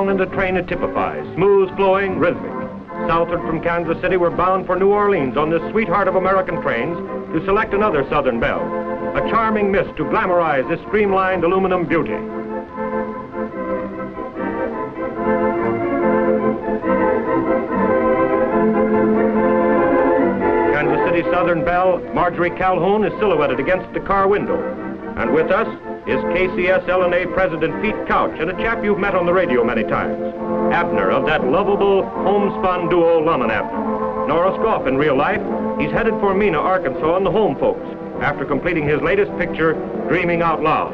in the train it typifies, smooth, flowing, rhythmic. Southward from Kansas City, we're bound for New Orleans on this sweetheart of American trains to select another Southern Belle, a charming mist to glamorize this streamlined aluminum beauty. Kansas City Southern Belle, Marjorie Calhoun, is silhouetted against the car window. And with us is KCS L&A President Pete Couch, and a chap you've met on the radio many times, Abner, of that lovable homespun duo Lum and Abner. Norris Goff in real life, he's headed for Mena, Arkansas, and the home folks, after completing his latest picture, Dreaming Out Loud.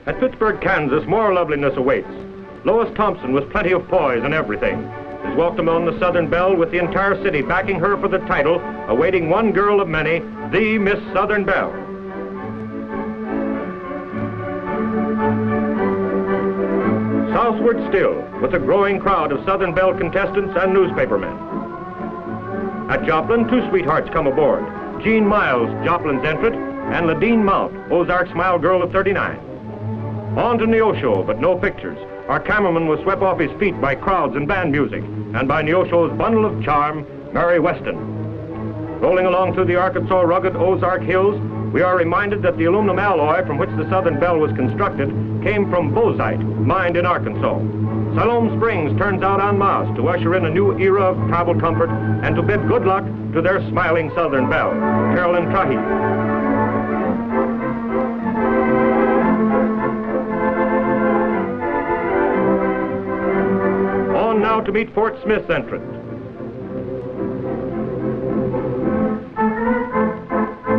At Pittsburgh, Kansas, more loveliness awaits. Lois Thompson, with plenty of poise and everything, is welcomed on the Southern Belle with the entire city backing her for the title, awaiting one girl of many, the Miss Southern Belle. Southward still, with a growing crowd of Southern Belle contestants and newspapermen. At Joplin, two sweethearts come aboard. Jean Miles, Joplin's entrant, and Ladine Mount, Ozark smile girl of 39. On to Neosho, but no pictures. Our cameraman was swept off his feet by crowds and band music, and by Neosho's bundle of charm, Mary Weston. Rolling along through the Arkansas rugged Ozark hills, we are reminded that the aluminum alloy from which the Southern Belle was constructed came from bauxite, mined in Arkansas. Siloam Springs turns out en masse to usher in a new era of travel comfort and to bid good luck to their smiling Southern Belle, Carolyn Trahee. Now to meet Fort Smith's entrant.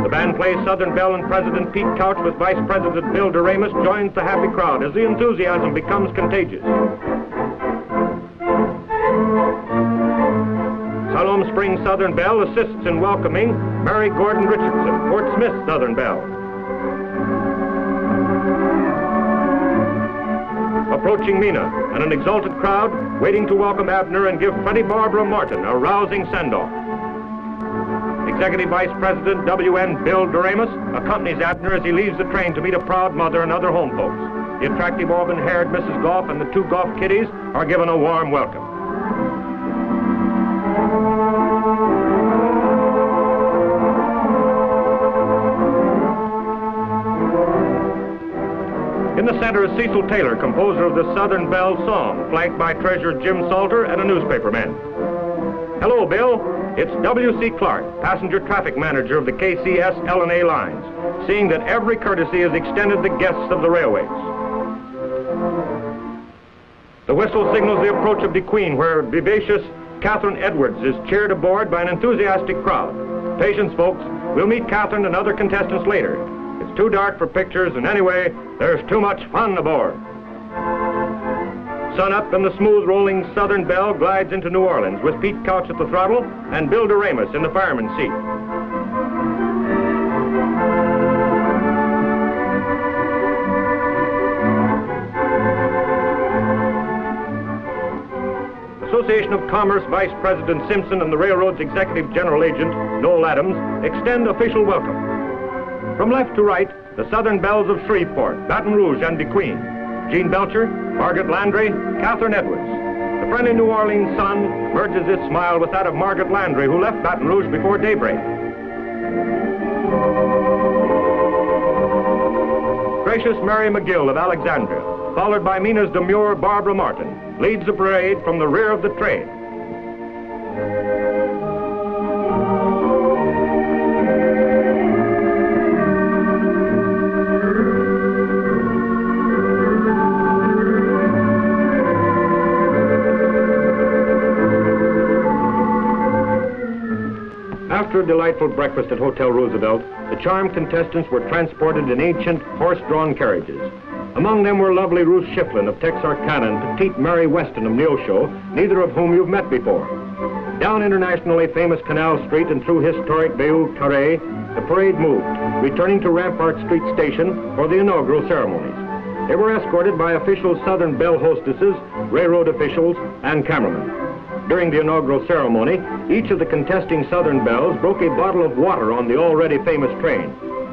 The band plays Southern Belle, and President Pete Couch with Vice President Bill Doremus joins the happy crowd as the enthusiasm becomes contagious. Siloam Springs Southern Belle assists in welcoming Mary Gordon Richardson, Fort Smith's Southern Belle. Approaching Mena, and an exalted crowd waiting to welcome Abner and give Freddie Barbara Martin a rousing send-off. Executive Vice President W.N. Bill Doremus accompanies Abner as he leaves the train to meet a proud mother and other home folks. The attractive auburn-haired Mrs. Goff and the two Goff kiddies are given a warm welcome. In the center is Cecil Taylor, composer of the Southern Belle song, flanked by Treasurer Jim Salter and a newspaperman. Hello, Bill. It's W.C. Clark, passenger traffic manager of the KCS L&A lines, seeing that every courtesy is extended to guests of the railways. The whistle signals the approach of DeQueen, where vivacious Catherine Edwards is cheered aboard by an enthusiastic crowd. Patience, folks. We'll meet Catherine and other contestants later. It's too dark for pictures, and anyway, there's too much fun aboard. Sun up, and the smooth rolling Southern Belle glides into New Orleans with Pete Couch at the throttle and Bill Doremus in the fireman's seat. Association of Commerce Vice President Simpson and the railroad's Executive General Agent, Noel Adams, extend official welcome. From left to right, the Southern Belles of Shreveport, Baton Rouge, and DeQueen. Jean Belcher, Margaret Landry, Catherine Edwards. The friendly New Orleans sun merges its smile with that of Margaret Landry, who left Baton Rouge before daybreak. Gracious Mary McGill of Alexandria, followed by Mena's demure Barbara Martin, leads the parade from the rear of the train. After a delightful breakfast at Hotel Roosevelt, the charmed contestants were transported in ancient horse-drawn carriages. Among them were lovely Ruth Shiflin of Texarkana and petite Mary Weston of Neosho, neither of whom you've met before. Down internationally famous Canal Street and through historic Bayou Carré, the parade moved, returning to Rampart Street Station for the inaugural ceremonies. They were escorted by official Southern Belle hostesses, railroad officials, and cameramen. During the inaugural ceremony, each of the contesting Southern Belles broke a bottle of water on the already famous train.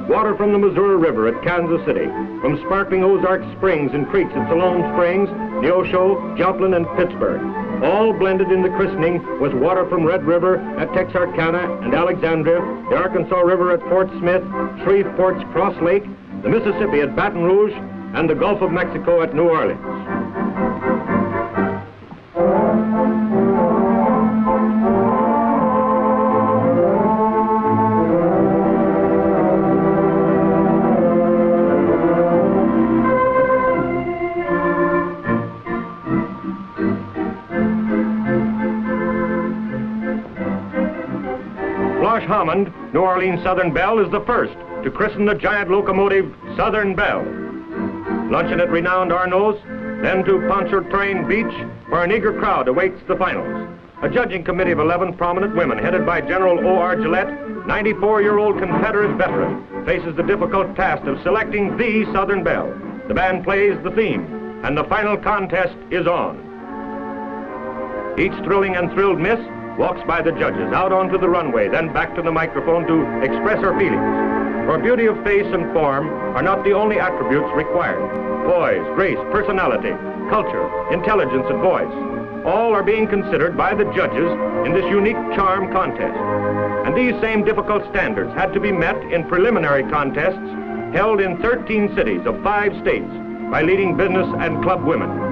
water from the Missouri River at Kansas City, from sparkling Ozark Springs and creeks at Siloam Springs, Neosho, Joplin, and Pittsburgh, all blended in the christening with water from Red River at Texarkana and Alexandria, the Arkansas River at Fort Smith, Shreveport's Cross Lake, the Mississippi at Baton Rouge, and the Gulf of Mexico at New Orleans. Hammond, New Orleans Southern Belle, is the first to christen the giant locomotive Southern Belle. Luncheon at renowned Arnaud's, then to Pontchartrain Beach, where an eager crowd awaits the finals. A judging committee of 11 prominent women, headed by General O.R. Gillette, 94-year-old Confederate veteran, faces the difficult task of selecting the Southern Belle. The band plays the theme, and the final contest is on. Each thrilling and thrilled miss walks by the judges, out onto the runway, then back to the microphone to express her feelings. For beauty of face and form are not the only attributes required. Poise, grace, personality, culture, intelligence, and voice, all are being considered by the judges in this unique charm contest. And these same difficult standards had to be met in preliminary contests held in 13 cities of 5 states by leading business and club women.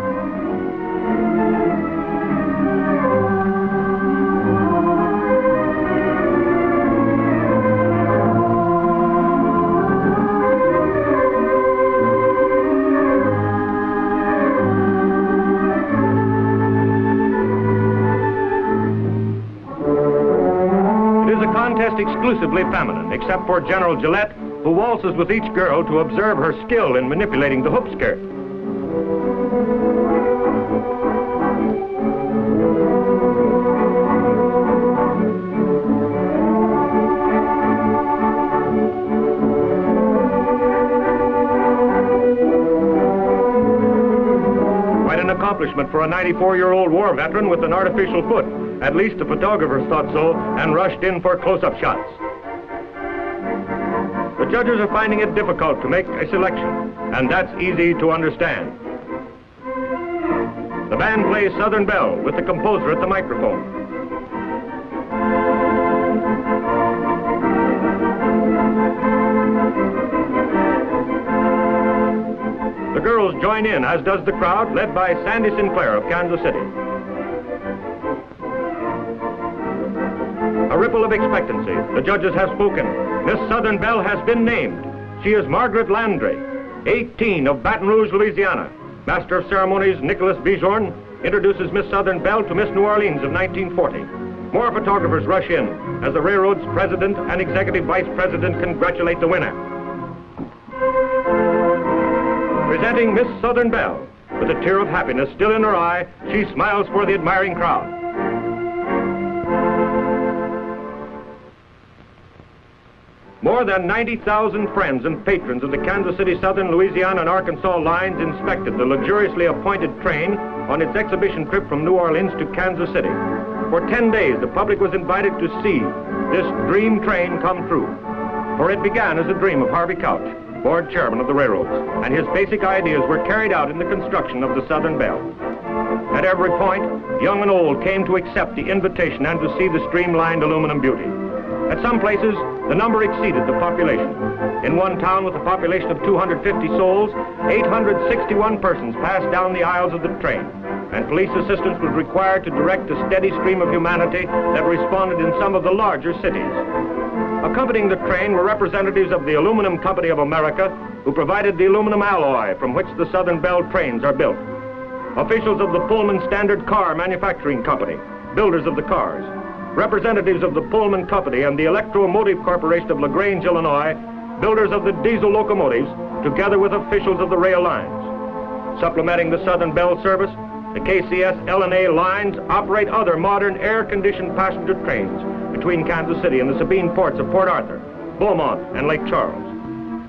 Exclusively feminine, except for General Gillette, who waltzes with each girl to observe her skill in manipulating the hoop skirt. Quite an accomplishment for a 94-year-old war veteran with an artificial foot. At least the photographers thought so and rushed in for close-up shots. The judges are finding it difficult to make a selection, and that's easy to understand. The band plays Southern Belle with the composer at the microphone. The girls join in, as does the crowd, led by Sandy Sinclair of Kansas City. A ripple of expectancy. The judges have spoken. Miss Southern Belle has been named. She is Margaret Landry, 18, of Baton Rouge, Louisiana. Master of Ceremonies Nicholas Bijorn introduces Miss Southern Belle to Miss New Orleans of 1940. More photographers rush in as the railroad's president and executive vice president congratulate the winner. Presenting Miss Southern Belle, with a tear of happiness still in her eye, she smiles for the admiring crowd. More than 90,000 friends and patrons of the Kansas City, Southern Louisiana, and Arkansas lines inspected the luxuriously appointed train on its exhibition trip from New Orleans to Kansas City. For 10 days, the public was invited to see this dream train come true. For it began as a dream of Harvey Couch, board chairman of the railroads, and his basic ideas were carried out in the construction of the Southern Belle. At every point, young and old came to accept the invitation and to see the streamlined aluminum beauty. At some places, the number exceeded the population. In one town with a population of 250 souls, 861 persons passed down the aisles of the train, and police assistance was required to direct a steady stream of humanity that responded in some of the larger cities. Accompanying the train were representatives of the Aluminum Company of America, who provided the aluminum alloy from which the Southern Belle trains are built. Officials of the Pullman Standard Car Manufacturing Company, builders of the cars. Representatives of the Pullman Company and the Electromotive Corporation of LaGrange, Illinois, builders of the diesel locomotives, together with officials of the rail lines. Supplementing the Southern Belle service, the KCS L&A lines operate other modern air-conditioned passenger trains between Kansas City and the Sabine ports of Port Arthur, Beaumont, and Lake Charles.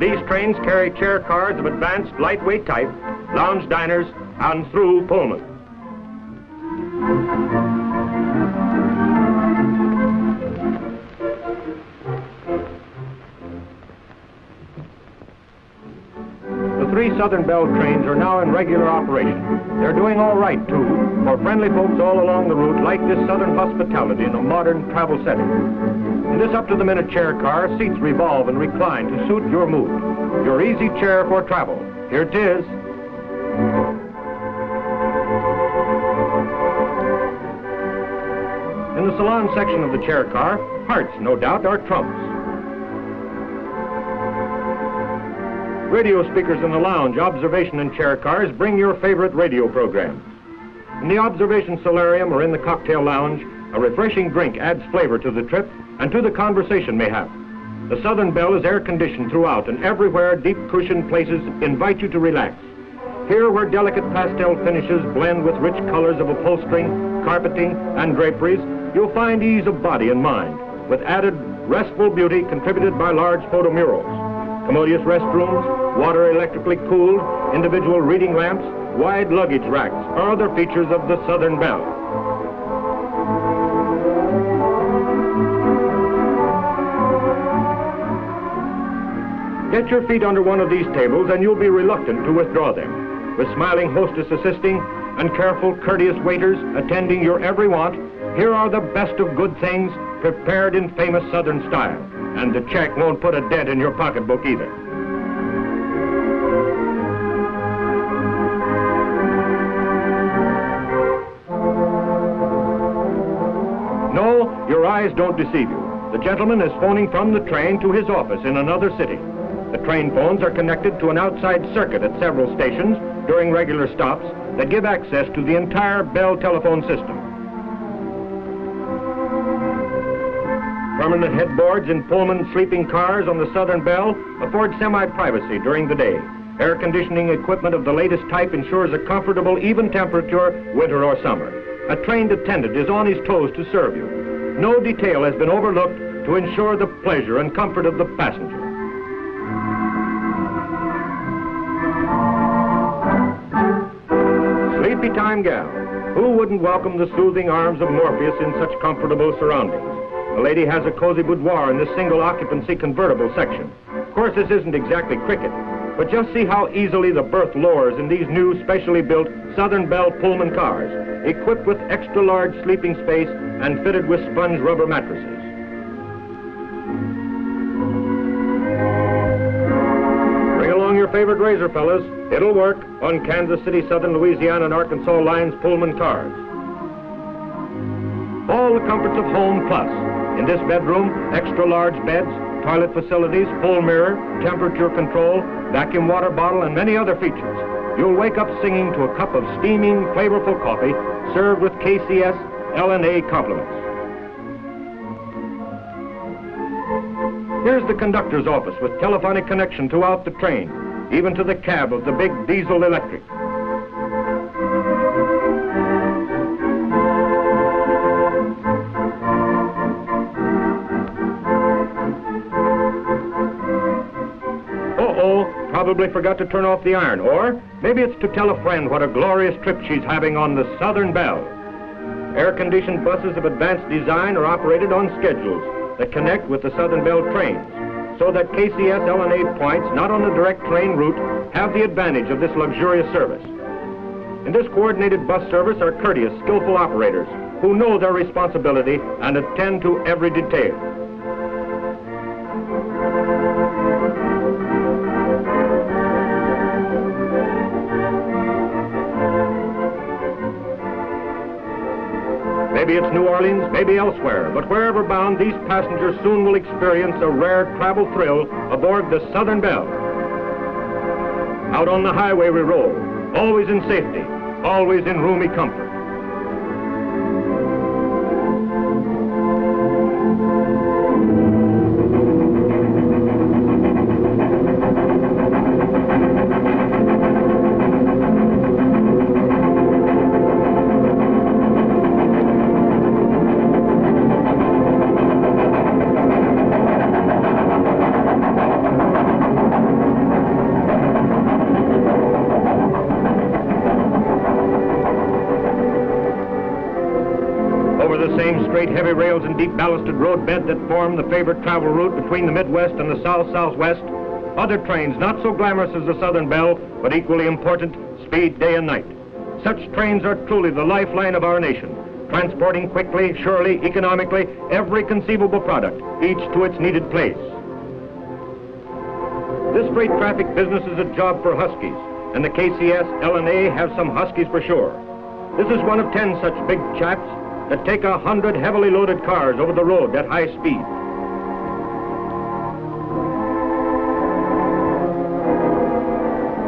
These trains carry chair cars of advanced lightweight type, lounge diners, and through Pullman. Southern Belle trains are now in regular operation. They're doing all right, too, for friendly folks all along the route like this Southern hospitality in a modern travel setting. In this up-to-the-minute chair car, seats revolve and recline to suit your mood. Your easy chair for travel. Here it is. In the salon section of the chair car, hearts, no doubt, are trumps. Radio speakers in the lounge, observation and chair cars bring your favorite radio programs. In the observation solarium or in the cocktail lounge, a refreshing drink adds flavor to the trip and to the conversation mayhap. The Southern Belle is air-conditioned throughout, and everywhere deep cushioned places invite you to relax. Here, where delicate pastel finishes blend with rich colors of upholstering, carpeting, and draperies, you'll find ease of body and mind, with added restful beauty contributed by large photo murals. Commodious restrooms, water electrically cooled, individual reading lamps, wide luggage racks are other features of the Southern Belle. Get your feet under one of these tables and you'll be reluctant to withdraw them. With smiling hostess assisting and careful, courteous waiters attending your every want, here are the best of good things prepared in famous Southern style. And the check won't put a dent in your pocketbook either. No, your eyes don't deceive you. The gentleman is phoning from the train to his office in another city. The train phones are connected to an outside circuit at several stations during regular stops that give access to the entire Belle telephone system. Permanent headboards in Pullman sleeping cars on the Southern Belle afford semi-privacy during the day. Air conditioning equipment of the latest type ensures a comfortable, even temperature, winter or summer. A trained attendant is on his toes to serve you. No detail has been overlooked to ensure the pleasure and comfort of the passenger. Sleepy time gal. Who wouldn't welcome the soothing arms of Morpheus in such comfortable surroundings? The lady has a cozy boudoir in this single-occupancy convertible section. Of course, this isn't exactly cricket, but just see how easily the berth lowers in these new, specially built Southern Belle Pullman cars, equipped with extra-large sleeping space and fitted with sponge rubber mattresses. Bring along your favorite razor, fellas. It'll work on Kansas City, Southern Louisiana, and Arkansas lines Pullman cars. All the comforts of home plus. In this bedroom, extra-large beds, toilet facilities, full mirror, temperature control, vacuum water bottle, and many other features. You'll wake up singing to a cup of steaming, flavorful coffee served with KCS L&A compliments. Here's the conductor's office with telephonic connection throughout the train, even to the cab of the big diesel electric. Probably forgot to turn off the iron, or maybe it's to tell a friend what a glorious trip she's having on the Southern Belle. Air-conditioned buses of advanced design are operated on schedules that connect with the Southern Belle trains, so that KCS L&A points not on the direct train route have the advantage of this luxurious service. In this coordinated bus service are courteous, skillful operators who know their responsibility and attend to every detail. Maybe it's New Orleans, maybe elsewhere, but wherever bound, these passengers soon will experience a rare travel thrill aboard the Southern Belle. Out on the highway we roll, always in safety, always in roomy comfort. Straight heavy rails and deep ballasted road bed that form the favorite travel route between the Midwest and the South-Southwest, Other trains not so glamorous as the Southern Belle, but equally important, speed day and night. Such trains are truly the lifeline of our nation, transporting quickly, surely, economically, every conceivable product, each to its needed place. This freight traffic business is a job for Huskies, and the KCS L&A have some Huskies for sure. This is one of 10 such big chaps that take 100 heavily loaded cars over the road at high speed.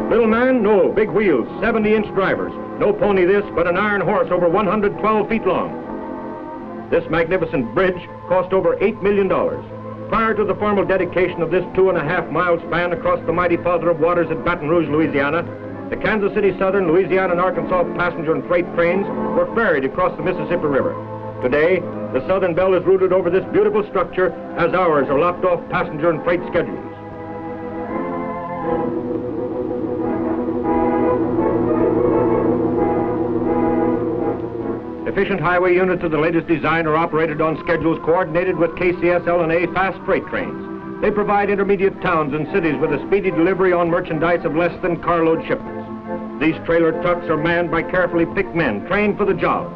Little man? No, big wheels, 70-inch drivers. No pony this, but an iron horse over 112 feet long. This magnificent bridge cost over $8 million. Prior to the formal dedication of this 2.5-mile span across the mighty Father of Waters at Baton Rouge, Louisiana, the Kansas City Southern, Louisiana, and Arkansas passenger and freight trains were ferried across the Mississippi River. Today, the Southern Belle is routed over this beautiful structure as hours are lopped off passenger and freight schedules. Efficient highway units of the latest design are operated on schedules coordinated with KCS L&A fast freight trains. They provide intermediate towns and cities with a speedy delivery on merchandise of less than carload shipments. These trailer trucks are manned by carefully picked men trained for the job.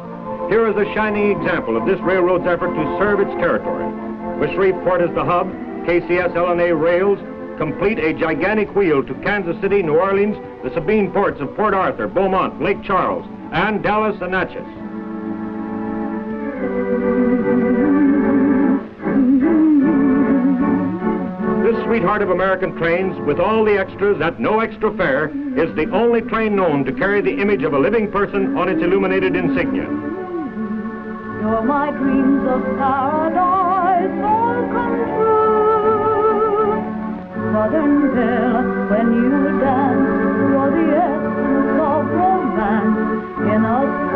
Here is a shining example of this railroad's effort to serve its territory. With Shreveport as the hub, KCS L&A rails complete a gigantic wheel to Kansas City, New Orleans, the Sabine ports of Port Arthur, Beaumont, Lake Charles, and Dallas and Natchez. This sweetheart of American trains, with all the extras at no extra fare, is the only train known to carry the image of a living person on its illuminated insignia. You're my dreams of paradise all come true. Southern Belle, when you dance, you're the essence of romance in a